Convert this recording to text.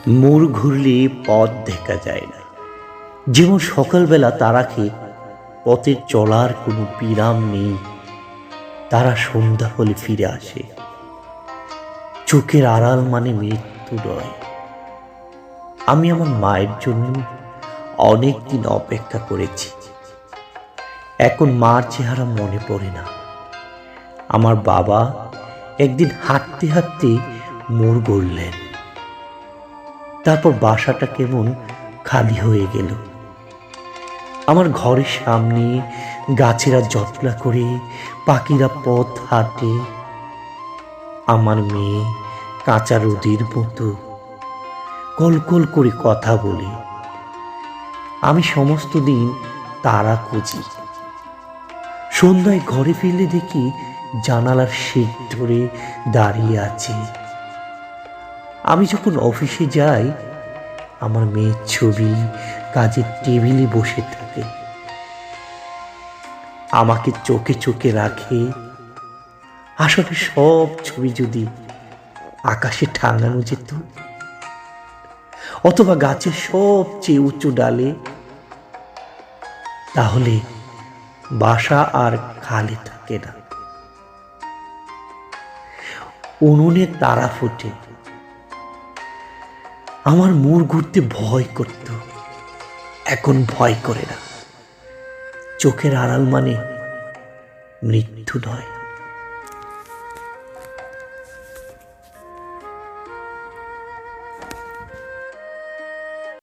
মোড় ঘুরলে পথ দেখা যায় না। যেমন সকালবেলা তারাকে পথের চলার কোনো বিরাম নেই, তারা সন্ধ্যা হলে ফিরে আসে। চোখের আড়াল মানে মৃত্যু নয়। আমি আমার মায়ের জন্য অনেক দিন অপেক্ষা করেছি। এখন মার চেহারা মনে পড়ে না। আমার বাবা একদিন হাঁটতে হাঁটতে মোড় ঘুরলেন, তারপর বাসাটা কেমন খালি হয়ে গেল। আমার ঘরের সামনে গাছেরা জটলা করে, পাখিরা পথ হাঁটে। আমার মেয়ে কাঁচা রোদের মতো কলকল করে কথা বলে। আমি সমস্ত দিন তারা খুঁজি। সন্ধ্যায় ঘরে ফিরলে দেখি জানালার শিক ধরে দাঁড়িয়ে আছে। আমি যখন অফিসে যাই, আমার মেয়ের ছবি কাজের টেবিলে বসে থাকে, আমাকে চোখে চোখে রাখে। আসলে সব ছবি যদি আকাশে টাঙানো যেত, অথবা গাছের সবচেয়ে উঁচু ডালে, তাহলে বাসা আর খালি থাকে না। উনুনে তারা ফুটে। আমার মোড় ঘুরতে ভয় করত, এখন ভয় করে না। চোখের আড়াল মানে মৃত্যু নয়।